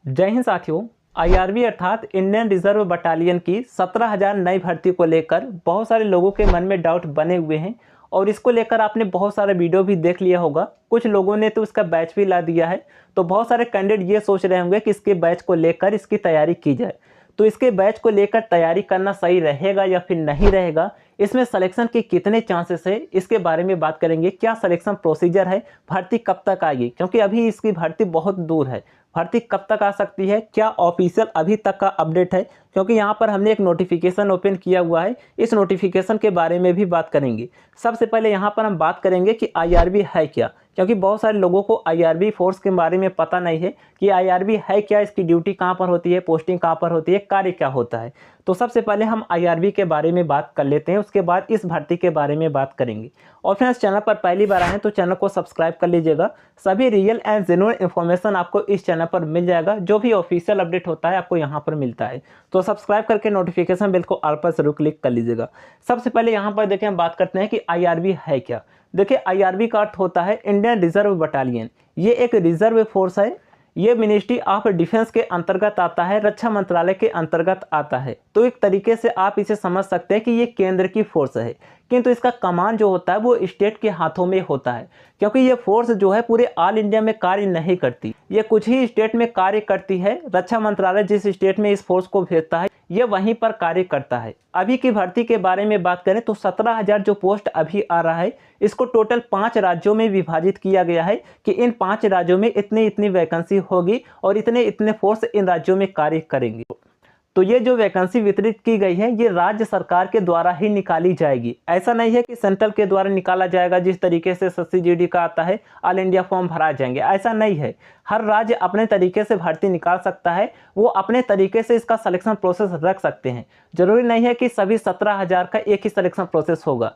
जय हिंद साथियों। आईआरबी अर्थात इंडियन रिजर्व बटालियन की 17,000 नई भर्ती को लेकर बहुत सारे लोगों के मन में डाउट बने हुए हैं और इसको लेकर आपने बहुत सारे वीडियो भी देख लिया होगा। कुछ लोगों ने तो इसका बैच भी ला दिया है। तो बहुत सारे कैंडिडेट ये सोच रहे होंगे कि इसके बैच को लेकर इसकी तैयारी की जाए। तो इसके बैच को लेकर तैयारी करना सही रहेगा या फिर नहीं रहेगा, इसमें सिलेक्शन के कितने चांसेस है, इसके बारे में बात करेंगे। क्या सिलेक्शन प्रोसीजर है, भर्ती कब तक आएगी, क्योंकि अभी इसकी भर्ती बहुत दूर है। भर्ती कब तक आ सकती है, क्या ऑफिशियल अभी तक का अपडेट है, क्योंकि यहाँ पर हमने एक नोटिफिकेशन ओपन किया हुआ है। इस नोटिफिकेशन के बारे में भी बात करेंगे। सबसे पहले यहाँ पर हम बात करेंगे कि आईआरबी है क्या, क्योंकि बहुत सारे लोगों को आईआरबी फोर्स के बारे में पता नहीं है कि आईआरबी है क्या, इसकी ड्यूटी कहाँ पर होती है, पोस्टिंग कहाँ पर होती है, कार्य क्या होता है। तो सबसे पहले हम आईआरबी के बारे में बात कर लेते हैं, उसके बाद इस भर्ती के बारे में बात करेंगे। और फ्रेंड्स, चैनल पर पहली बार आए हैं तो चैनल को सब्सक्राइब कर लीजिएगा। सभी रियल एंड जेन्युइन इन्फॉर्मेशन आपको इस चैनल पर मिल जाएगा। जो भी ऑफिशियल अपडेट होता है आपको यहाँ पर मिलता है। तो सब्सक्राइब करके नोटिफिकेशन बेल को ऑल पर जरूर क्लिक कर लीजिएगा। सबसे पहले यहाँ पर देखिए हम बात करते हैं कि आईआरबी है क्या। देखिए, आईआरबी का अर्थ होता है इंडियन रिजर्व बटालियन। ये एक रिजर्व फोर्स है। ये मिनिस्ट्री ऑफ डिफेंस के अंतर्गत आता है, रक्षा मंत्रालय के अंतर्गत आता है। तो एक तरीके से आप इसे समझ सकते हैं कि ये केंद्र की फोर्स है, किंतु इसका कमान जो होता है वो स्टेट के हाथों में होता है, क्योंकि ये फोर्स जो है पूरे ऑल इंडिया में कार्य नहीं करती। ये कुछ ही स्टेट में कार्य करती है। रक्षा मंत्रालय जिस स्टेट में इस फोर्स को भेजता है ये वहीं पर कार्य करता है। अभी की भर्ती के बारे में बात करें तो 17,000 जो पोस्ट अभी आ रहा है, इसको टोटल 5 राज्यों में विभाजित किया गया है कि इन 5 राज्यों में इतनी इतनी वैकेंसी होगी और इतने इतने फोर्स इन राज्यों में कार्य करेंगे। तो ये जो वैकेंसी वितरित की गई है ये राज्य सरकार के द्वारा ही निकाली जाएगी। ऐसा नहीं है कि सेंट्रल के द्वारा निकाला जाएगा, जिस तरीके से SSCGD का आता है ऑल इंडिया फॉर्म भरा जाएंगे, ऐसा नहीं है। हर राज्य अपने तरीके से भर्ती निकाल सकता है, वो अपने तरीके से इसका सिलेक्शन प्रोसेस रख सकते हैं। जरूरी नहीं है कि सभी 17,000 का एक ही सिलेक्शन प्रोसेस होगा।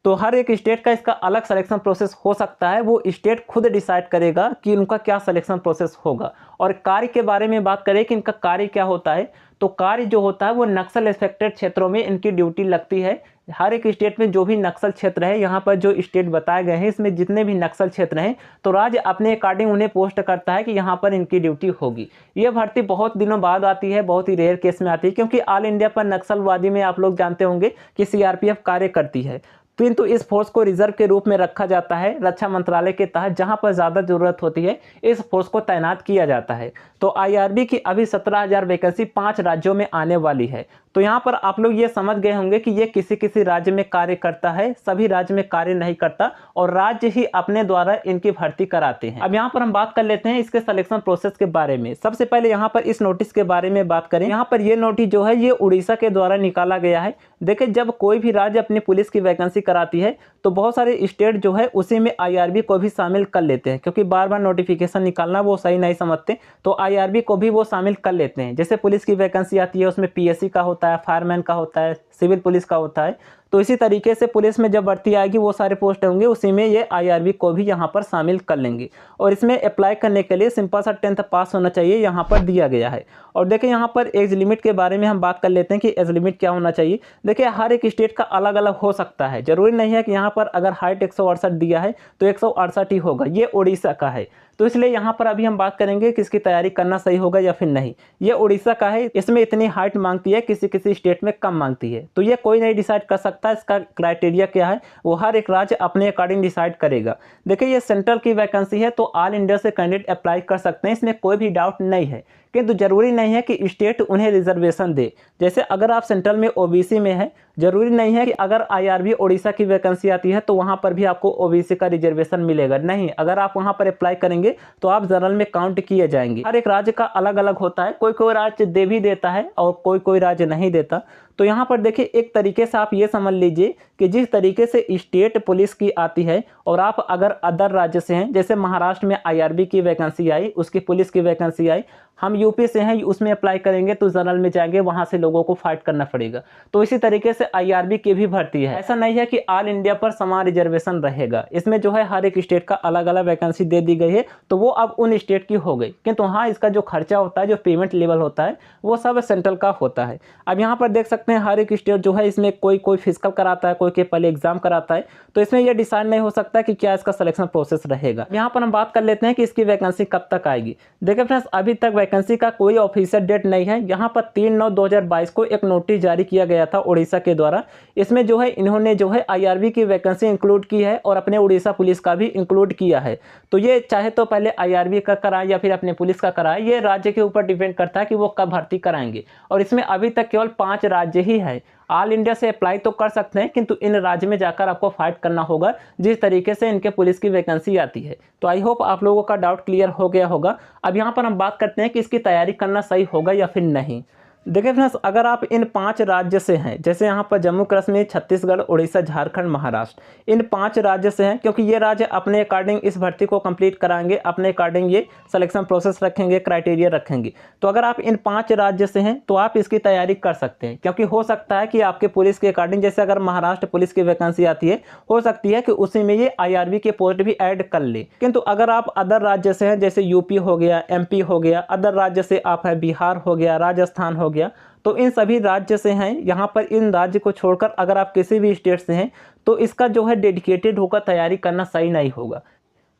तो हर एक स्टेट का इसका अलग सिलेक्शन प्रोसेस हो सकता है। वो स्टेट खुद डिसाइड करेगा कि उनका क्या सिलेक्शन प्रोसेस होगा। और कार्य के बारे में बात करें कि इनका कार्य क्या होता है, तो कार्य जो होता है वो नक्सल एफेक्टेड क्षेत्रों में इनकी ड्यूटी लगती है। हर एक स्टेट में जो भी नक्सल क्षेत्र है, यहाँ पर जो स्टेट बताए गए हैं इसमें जितने भी नक्सल क्षेत्र हैं, तो राज्य अपने अकॉर्डिंग उन्हें पोस्ट करता है कि यहाँ पर इनकी ड्यूटी होगी। ये भर्ती बहुत दिनों बाद आती है, बहुत ही रेयर केस में आती है, क्योंकि ऑल इंडिया पर नक्सलवादी में आप लोग जानते होंगे कि CRPF कार्य करती है। किंतु इस फोर्स को रिजर्व के रूप में रखा जाता है रक्षा मंत्रालय के तहत। जहां पर ज़्यादा ज़रूरत होती है इस फोर्स को तैनात किया जाता है। तो आईआरबी की अभी 17,000 वैकेंसी 5 राज्यों में आने वाली है। तो यहाँ पर आप लोग ये समझ गए होंगे कि ये किसी किसी राज्य में कार्य करता है, सभी राज्य में कार्य नहीं करता और राज्य ही अपने द्वारा इनकी भर्ती कराते हैं। अब यहाँ पर हम बात कर लेते हैं इसके सिलेक्शन प्रोसेस के बारे में। सबसे पहले यहाँ पर इस नोटिस के बारे में बात करें। यहाँ पर ये नोटिस जो है ये उड़ीसा के द्वारा निकाला गया है। देखिए, जब कोई भी राज्य अपनी पुलिस की वैकेंसी कराती है तो बहुत सारे स्टेट जो है उसी में आईआरबी को भी शामिल कर लेते हैं, क्योंकि बार बार नोटिफिकेशन निकालना वो सही नहीं समझते, तो आईआरबी को भी वो शामिल कर लेते हैं। जैसे पुलिस की वैकेंसी आती है उसमें PSC का होता है, फायरमैन का होता है, सिविल पुलिस का होता है। तो इसी तरीके से पुलिस में जब भर्ती आएगी वो सारे पोस्ट होंगे, उसी में ये आईआरबी को भी यहाँ पर शामिल कर लेंगे। और इसमें अप्लाई करने के लिए सिंपल सा 10th पास होना चाहिए, यहाँ पर दिया गया है। और देखिए, यहाँ पर एज लिमिट के बारे में हम बात कर लेते हैं कि एज लिमिट क्या होना चाहिए। देखिए, हर एक स्टेट का अलग अलग हो सकता है। जरूरी नहीं है कि यहाँ पर अगर हाइट 168 दिया है तो 168 ही होगा। ये उड़ीसा का है, तो इसलिए यहाँ पर अभी हम बात करेंगे कि इसकी तैयारी करना सही होगा या फिर नहीं। ये उड़ीसा का है, इसमें इतनी हाइट मांगती है, किसी किसी स्टेट में कम मांगती है। तो ये कोई नहीं डिसाइड कर सकता इसका क्राइटेरिया क्या है, वो हर एक राज्य अपने अकॉर्डिंग डिसाइड करेगा। देखिए, ये सेंट्रल की वैकेंसी है तो ऑल इंडिया से कैंडिडेट अप्लाई कर सकते हैं, इसमें कोई भी डाउट नहीं है। किंतु जरूरी नहीं है कि स्टेट उन्हें रिजर्वेशन दे। जैसे अगर आप सेंट्रल में OBC में है, जरूरी नहीं है कि अगर आईआरबी उड़ीसा की वैकेंसी आती है तो वहां पर भी आपको OBC का रिजर्वेशन मिलेगा। नहीं, अगर आप वहां पर अप्लाई करेंगे तो आप जनरल में काउंट किए जाएंगे। हर एक राज्य का अलग अलग होता है, कोई कोई राज्य दे भी देता है और कोई कोई राज्य नहीं देता। तो यहाँ पर देखिए, एक तरीके से आप ये समझ लीजिए कि जिस तरीके से स्टेट पुलिस की आती है और आप अगर अदर राज्य से हैं, जैसे महाराष्ट्र में आईआरबी की वैकेंसी आई, उसकी पुलिस की वैकेंसी आई, हम यूपी से हैं, उसमें अप्लाई करेंगे तो जनरल में जाएंगे, वहां से लोगों को फाइट करना पड़ेगा। तो इसी तरीके से आईआरबी की भी भर्ती है। ऐसा नहीं है कि ऑल इंडिया पर समान रिजर्वेशन रहेगा। इसमें जो है हर एक स्टेट का अलग अलग वैकेंसी दे दी गई है, तो वो अब उन स्टेट की हो गई। किंतु हाँ, इसका जो खर्चा होता है, जो पेमेंट लेवल होता है, वो सब सेंट्रल का होता है। अब यहाँ पर देख सकते हैं हर एक स्टेट जो है इसमें कोई कोई फिजिकल कराता है, कोई के पहले एग्जाम कराता है। तो इसमें यह डिसाइड नहीं हो सकता कि क्या इसका सिलेक्शन प्रोसेस रहेगा। यहाँ पर हम बात कर लेते हैं कि इसकी वैकेंसी कब तक आएगी। देखिए फ्रेंड्स, अभी तक वैकेंसी का कोई ऑफिशियल डेट नहीं है। यहाँ पर 3/9/2022 को एक नोटिस जारी किया गया था उड़ीसा के द्वारा। इसमें जो है इन्होंने जो है IRB की वैकेंसी इंक्लूड की है और अपने उड़ीसा पुलिस का भी इंक्लूड किया है। तो ये चाहे तो पहले IRB का कराए या फिर अपने पुलिस का कराए, ये राज्य के ऊपर डिपेंड करता है कि वो कब भर्ती कराएंगे। और इसमें अभी तक केवल 5 राज्य ही है। ऑल इंडिया से अप्लाई तो कर सकते हैं, किंतु इन राज्य में जाकर आपको फाइट करना होगा जिस तरीके से इनके पुलिस की वैकेंसी आती है। तो आई होप आप लोगों का डाउट क्लियर हो गया होगा। अब यहाँ पर हम बात करते हैं कि इसकी तैयारी करना सही होगा या फिर नहीं। देखिए फ्रेंड्स, अगर आप इन 5 राज्य से हैं, जैसे यहाँ पर जम्मू कश्मीर, छत्तीसगढ़, उड़ीसा, झारखंड, महाराष्ट्र, इन 5 राज्य से हैं, क्योंकि ये राज्य अपने अकॉर्डिंग इस भर्ती को कंप्लीट कराएंगे, अपने अकॉर्डिंग ये सिलेक्शन प्रोसेस रखेंगे, क्राइटेरिया रखेंगे। तो अगर आप इन 5 राज्य से हैं तो आप इसकी तैयारी कर सकते हैं, क्योंकि हो सकता है कि आपके पुलिस के अकॉर्डिंग, जैसे अगर महाराष्ट्र पुलिस की वैकेंसी आती है, हो सकती है कि उसी में ये IRB के पोस्ट भी ऐड कर ले। किंतु अगर आप अदर राज्य से हैं, जैसे यूपी हो गया, MP हो गया, अदर राज्य से आप है, बिहार हो गया, राजस्थान हो गया, तो इन सभी राज्य से हैं, यहाँ पर इन राज्य को छोड़कर अगर आप किसी भी स्टेट से हैं तो इसका जो है डेडिकेटेड होकर तैयारी करना सही नहीं होगा,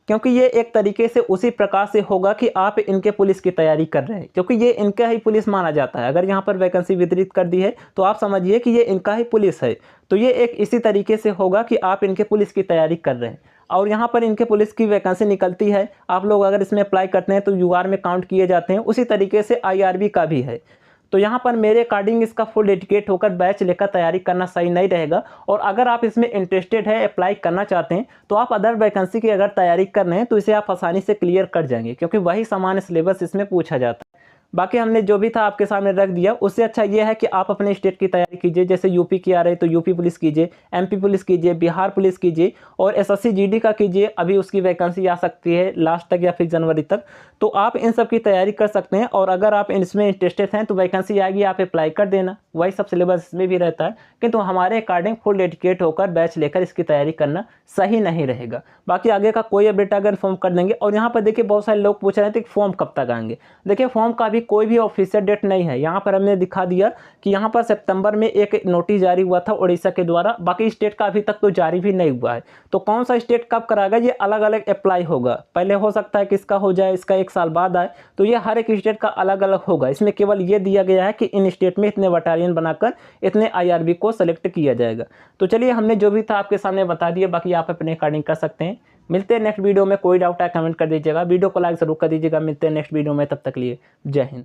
क्योंकि ये एक तरीके से उसी प्रकार से होगा कि आप इनके पुलिस की तैयारी कर रहे हैं, क्योंकि ये इनका ही पुलिस माना जाता है। अगर यहाँ पर वैकेंसी वितरित कर दी है तो आप समझिए कि ये इनका ही पुलिस है। तो ये एक इसी तरीके से होगा कि आप इनके पुलिस की तैयारी कर रहे हैं और यहाँ पर इनके पुलिस की वैकेंसी निकलती है, आप लोग अगर इसमें अप्लाई करते हैं तो UR में काउंट किए जाते हैं। उसी तरीके से IRB का भी है। तो यहाँ पर मेरे अकॉर्डिंग इसका फुल डेडिकेट होकर बैच लेकर तैयारी करना सही नहीं रहेगा। और अगर आप इसमें इंटरेस्टेड है, अप्लाई करना चाहते हैं, तो आप अदर वैकेंसी की अगर तैयारी कर रहे हैं तो इसे आप आसानी से क्लियर कर जाएंगे, क्योंकि वही समान सिलेबस इसमें पूछा जाता है। बाकी हमने जो भी था आपके सामने रख दिया। उससे अच्छा ये है कि आप अपने स्टेट की तैयारी कीजिए, जैसे यूपी की आ रही तो यूपी पुलिस कीजिए, MP पुलिस कीजिए, बिहार पुलिस कीजिए और SSC GD का कीजिए। अभी उसकी वैकेंसी आ सकती है लास्ट तक या फिर जनवरी तक, तो आप इन सब की तैयारी कर सकते हैं। और अगर आप इसमें इंटरेस्टेड हैं तो वैकेंसी आएगी, आप अप्लाई कर देना, वही सब सिलेबस इसमें भी रहता है। किंतु हमारे अकॉर्डिंग फुल डेडिकेट होकर बैच लेकर इसकी तैयारी करना सही नहीं रहेगा। बाकी आगे का कोई अपडेट अगर इन्फॉर्म कर देंगे। और यहाँ पर देखिए बहुत सारे लोग पूछ रहे थे कि फॉर्म कब तक आएंगे। देखिए फॉर्म का भी कोई भी ऑफिशियल डेट नहीं है। यहाँ पर हमने दिखा दिया कि यहाँ पर सितंबर में एक नोटिस जारी हुआ था उड़ीसा के द्वारा, बाकी स्टेट का अभी तक तो जारी भी नहीं हुआ है। तो कौन सा स्टेट कब कराएगा ये अलग अलग अप्लाई होगा। पहले हो सकता है कि इसका हो जाए, इसका 1 साल बाद आए, तो ये हर एक स्टेट का अलग अलग होगा। इसमें केवल ये दिया गया है कि इन स्टेट में इतने बटालियन बनाकर इतने IRB को सेलेक्ट किया जाएगा। तो चलिए हमने जो भी था आपके सामने बता दिया, बाकी आप अपने अकॉर्डिंग कर सकते हैं। मिलते हैं नेक्स्ट वीडियो में। कोई डाउट है कमेंट कर दीजिएगा, वीडियो को लाइक जरूर कर दीजिएगा। मिलते हैं नेक्स्ट वीडियो में, तब तक लिए जय हिंद।